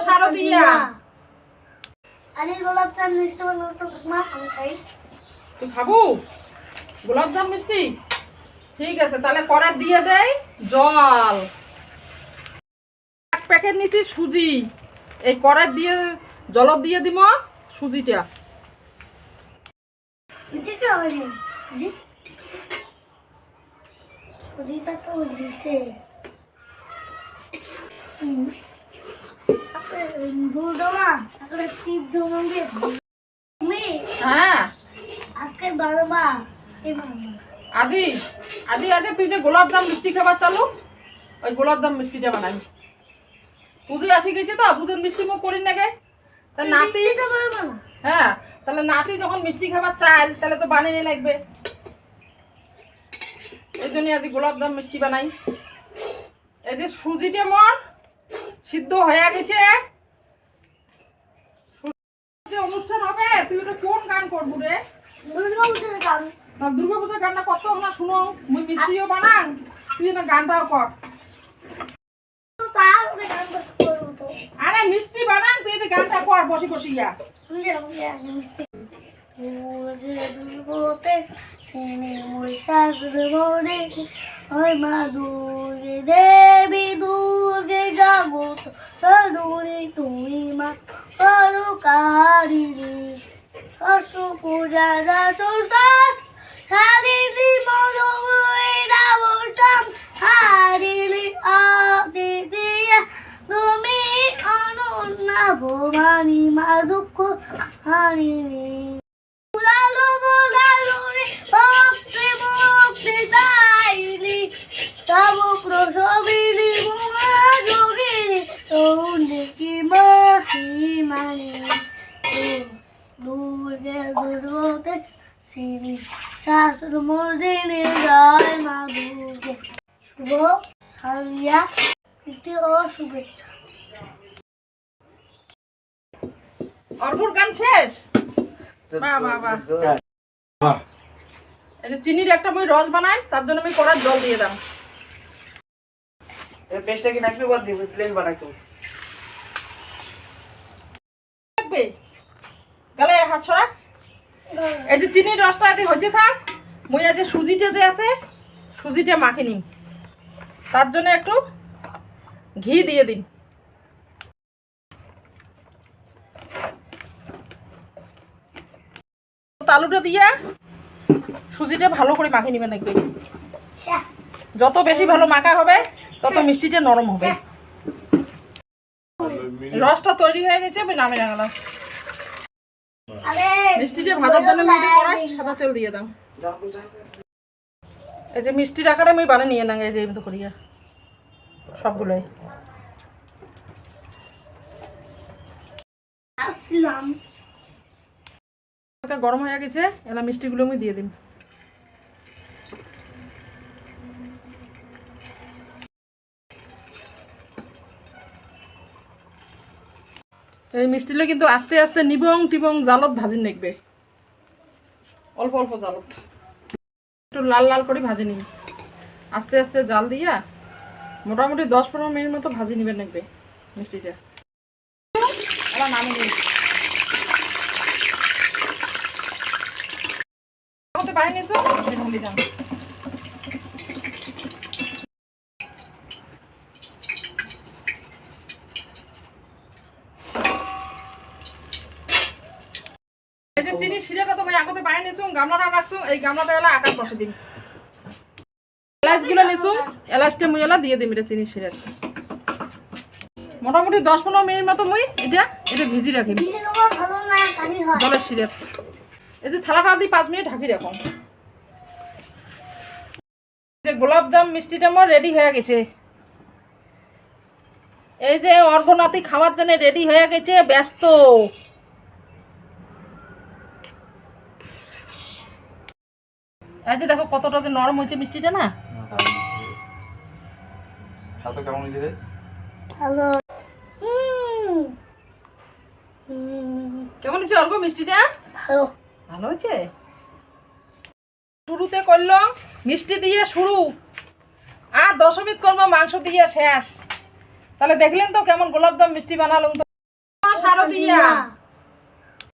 শারদিয়া আরে গোলাপজাম মিষ্টি বানাও তো মা আমি খাই। তুই খাবো গোলাপজাম মিষ্টি? ঠিক আছে, তাহলে কড়াই দিয়ে দেই জল। এক প্যাকেট নিছি সুজি, এই কড়াই দিয়ে জল দিয়ে দিব সুজিটা। জি কি হয় জি সুজিটা তো দিছে দুধ না তারপরে টিপ ধরবে তুমি। হ্যাঁ আজকে বারবা এবার আদি আদি আদি তুই যে গোলাপজাম মিষ্টি খাবার চালু, ওই গোলাপজাম মিষ্টিটা বানাই। পুজো আসি গেছে তো, পুজোর মিষ্টি মুখ করি নাগে তা নাতি। তো পারবো না। হ্যাঁ তাহলে নাতি যখন মিষ্টি খাবার চাই তাহলে তো বানিয়ে লাগবে, এই জন্য আজ গোলাপজাম মিষ্টি বানাই। এই যে সুজিটা মোর সিদ্ধ হয়ে গেছে, অনুষ্ঠান হবে। তুই ওটা কোন গান করবো রে? দুর্গাপূজার গান। দুর্গা পূজার গানটা কত না শুনো, মুই মিষ্টিও বানান, তুই না গানটাও কর। তো তার ওকে গান করবো তো। আরে মিষ্টি বানান, তুই এই গানটা কর বসি বসিয়া। তুই আমি মিষ্টি দুর্গতে সেনে মই শাশুড় বৌরে ওই মা দুর্গে দেবী দুর্গে জগত তরুণী তুমি মা করো কারিণী অশু পূজা দাসো সাস শালিনী মনোগুই রাবসাম হারিলি আদিতিয়া তুমি অনন্যা ভবানী মা দুঃখ হারিণী লালু লালুনি ভক্তি মুক্তি দাইনি তব প্রসবিনী মহাযোগিনী তরুণী কি মাসি মানি দুর্গে দুর্গতে শ্রী শাশুড় মর্দিনী জয় মা দুর্গে। শুভ শারদিয়া প্রীতি ও শুভেচ্ছা। অর্ঘুর গান শেষ। বাহ বাহ বাহ। এই যে চিনির একটা মই রস বানাই, তার জন্য আমি কড়াই জল দিয়ে দাম। এই পেস্টটা কি নাকি বাদ দিব, প্লেন বানাই তো লাগবে গেলে হাত ছড়া। এই যে চিনির রসটা আজ হইতে থাক, মই আজ সুজিটা যে আছে সুজিটা মাখে নিম, তার জন্য একটু ঘি দিয়ে দিন। আলুটা দিয়ে সুজিটা ভালো করে মাখে নিবেন লাগবে। যত বেশি ভালো মাখা হবে তত মিষ্টিটা নরম হবে। রসটা তৈরি হয়ে গেছে, আমি নামে রাখলাম। মিষ্টিটা ভাজার জন্য আমি এটা কড়াই সাদা তেল দিয়ে দাও। এই যে মিষ্টির আকারে আমি বানিয়ে নিয়ে না, এই যে এমনি করিয়া সবগুলোই গরম হয়ে গেছে। এলা মিষ্টিগুলো আমি দিয়ে দিন। এই মিষ্টিগুলো কিন্তু আস্তে আস্তে নিবং টিবং জালত ভাজি নেকবে, অল্প অল্প জালত একটু লাল লাল করে ভাজি নিবি। আস্তে আস্তে জাল দিয়া মোটামুটি 10-15 মিনিট মতো ভাজি নিবেন নেকবে মিষ্টিটা। এবার নামিয়ে নিন। পানি নিয়েছো ঢালি দাম। এই যে চিনি শিরাটা তো ভাই আগতে পানি নিয়েছো, গামলাটা রাখছো, এই গামলাটা এলা আকার বসে দিন। এলাচগুলো নিয়েছো, এলাচটা মুই এলা দিয়ে দিম এটা চিনি শিরা। মোটামুটি 10-15 মিনিট মতো মুই এটা ভিজি রাখিম জলের শিরা। এই যে থালাটা দিয়ে 5 মিনিট ঢাকি রাখো। যে গোলাপজাম মিষ্টিটা আমার রেডি হয়ে গেছে। এই যে অর্ঘনাতি খাওয়ার জন্য রেডি হয়ে গেছে, ব্যস্ত। এই যে দেখো কতটা যে নরম হয়েছে মিষ্টিটা না। কেমন হয়েছে? হ্যালো কেমন হয়েছে অর্ঘ মিষ্টিটা? ভালো ভালো হয়েছে। শুরুতে করলো মিষ্টি দিয়ে শুরু, আর দশমীত করবো মাংস দিয়ে শেষ। তাহলে দেখলেন তো কেমন গোলাপজাম মিষ্টি বানালাম তো। শারদিয়া